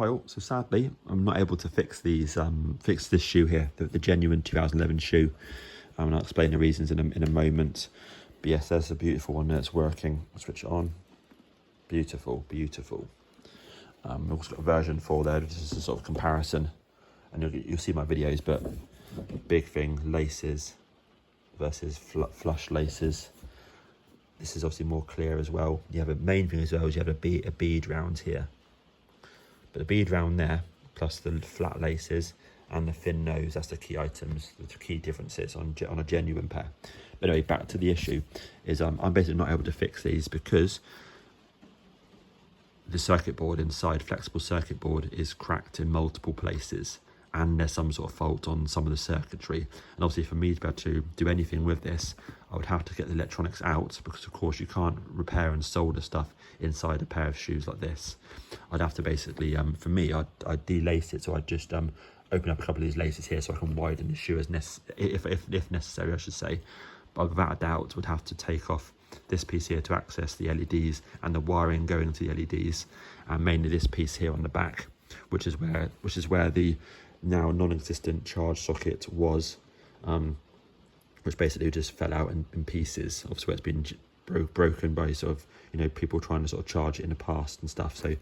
pile. So sadly, I'm not able to fix these, fix this shoe here, the genuine 2011 shoe. And I'll explain the reasons in a moment. But yes, there's a beautiful one there. It's working. I'll switch it on. Beautiful, beautiful. We've also got a version 4 there. This is a sort of comparison, and you'll see my videos. But big thing, laces versus flush laces. This is obviously more clear as well. You have a main thing as well is you have a bead round here, but the bead round there plus the flat laces and the thin nose, that's the key items, the key differences on a genuine pair. But anyway, back to the issue is I'm basically not able to fix these because the circuit board inside, flexible circuit board, is cracked in multiple places, and there's some sort of fault on some of the circuitry. And obviously for me to be able to do anything with this, I would have to get the electronics out, because of course you can't repair and solder stuff inside a pair of shoes like this. I'd have to basically, for me, I'd delace it. So I'd just open up a couple of these laces here so I can widen the shoe if necessary, I should say. But without a doubt would have to take off this piece here to access the LEDs and the wiring going to the LEDs, and mainly this piece here on the back, which is where the now non-existent charge socket was, which basically just fell out in pieces. Obviously where it's been broken by sort of, you know, people trying to sort of charge it in the past and stuff. So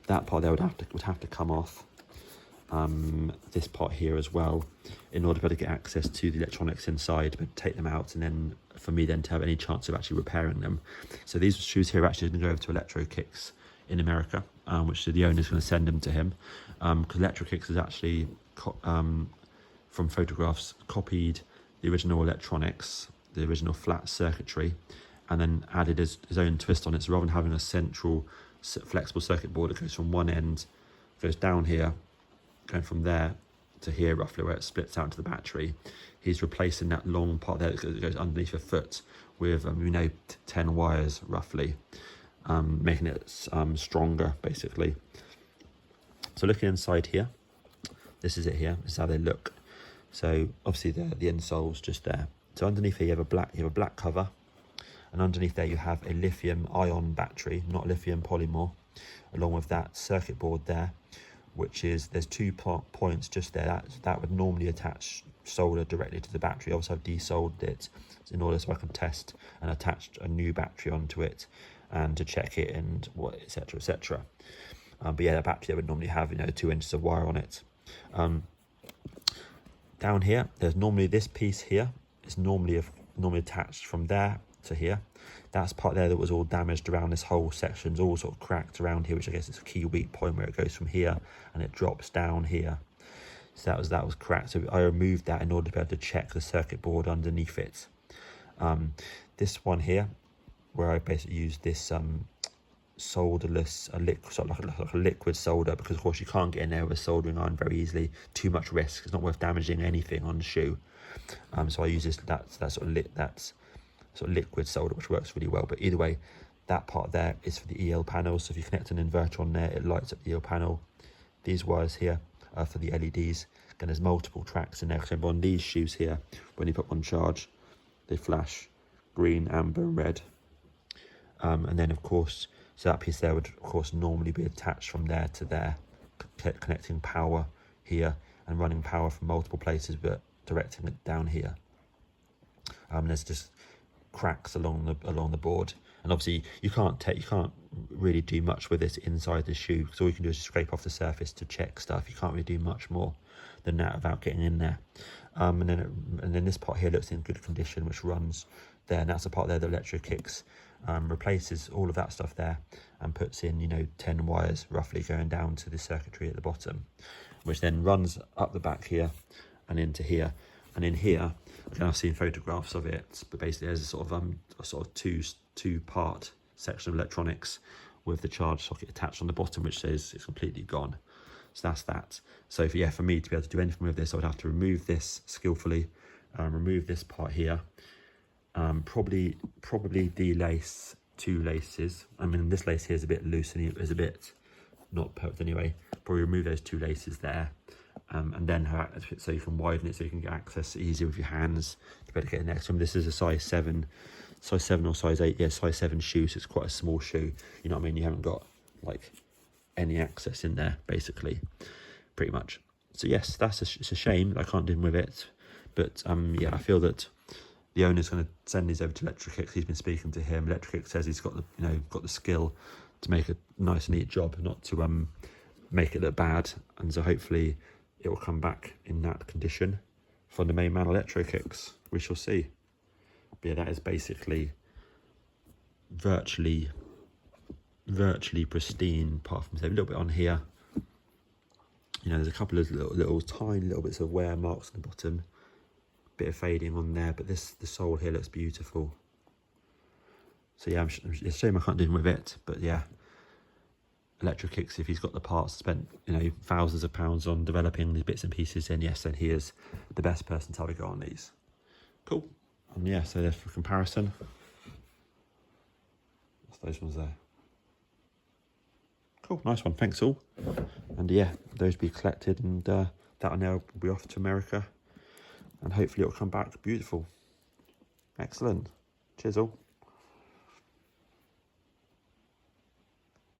that part there would have to come off. This part here as well, in order for to get access to the electronics inside, but take them out, and then for me then to have any chance of actually repairing them. So these shoes here are actually going to go over to Electro Kicks in America, which the owner's going to send them to him, because Electro Kicks is actually from photographs copied the original electronics, the original flat circuitry, and then added his own twist on it. So rather than having a central flexible circuit board that goes from one end, goes down here, going from there to here roughly where it splits out to the battery, he's replacing that long part there that goes underneath your foot with 10 wires roughly, making it stronger basically. So looking inside here, this is it here. This is how they look. So obviously the insole's just there. So underneath here you have a black cover, and underneath there you have a lithium ion battery, not lithium polymer, along with that circuit board there, which is, there's 2 points just there. That would normally attach solder directly to the battery. Also I've desoldered it in order so I can test and attach a new battery onto it and to check it and what, etc, etc. But yeah, the battery would normally have 2 inches of wire on it. Down here there's normally this piece here is normally attached from there to here. That's part there that was all damaged around this whole section's all sort of cracked around here, which I guess is a key weak point where it goes from here and it drops down here. So that was cracked. So I removed that in order to be able to check the circuit board underneath it. This one here, where I basically used this solderless, like a liquid solder, because of course you can't get in there with a soldering iron very easily. Too much risk. It's not worth damaging anything on the shoe. So I use this that sort of liquid solder, which works really well. But either way, that part there is for the EL panel. So if you connect an inverter on there, it lights up the EL panel. These wires here are for the LEDs. Again, there's multiple tracks in there. So on these shoes here, when you put on charge, they flash green, amber, and red. And then of course, so that piece there would of course normally be attached from there to there, connecting power here and running power from multiple places, but directing it down here. There's just cracks along the board, and obviously you can't really do much with this inside the shoe, because all you can do is scrape off the surface to check stuff. You can't really do much more than that without getting in there. And then this part here looks in good condition, which runs there, and that's the part there that Electro Kicks replaces all of that stuff there and puts in 10 wires roughly going down to the circuitry at the bottom, which then runs up the back here and into here. And in here, again, I've seen photographs of it, but basically there's a sort of two-part section of electronics with the charge socket attached on the bottom, which says it's completely gone. So that's that. So for me to be able to do anything with this, I would have to remove this skillfully, remove this part here, probably delace 2 laces. I mean, this lace here is a bit loose and it is a bit not perfect anyway. Probably remove those 2 laces there. And then so you can widen it so you can get access easier with your hands to be able to get in there. So this is a size 7 or size 8, yeah, size 7 shoe, so it's quite a small shoe. You know what I mean? You haven't got like any access in there, basically, pretty much. So yes, it's a shame that I can't do with it, but yeah, I feel that the owner's going to send these over to Electrokicks. He's been speaking to him. Electrokicks says he's got the skill to make a nice, neat job, not to make it look bad, and so hopefully it will come back in that condition from the main man, Electrokicks. We shall see. But yeah, that is basically virtually pristine, apart from a little bit on here. You know, there's a couple of little tiny little bits of wear marks on the bottom, bit of fading on there, but the sole here looks beautiful. So yeah, it's a shame I can't do anything with it, but yeah, Electrokicks, if he's got the parts, spent thousands of pounds on developing these bits and pieces, then yes, then he is the best person to have a go on these. Cool. And yeah, so there for comparison, that's those ones there. Cool, nice one, thanks all. And yeah, those be collected, and that now will be off to America, and hopefully it'll come back beautiful. Excellent. Cheers all.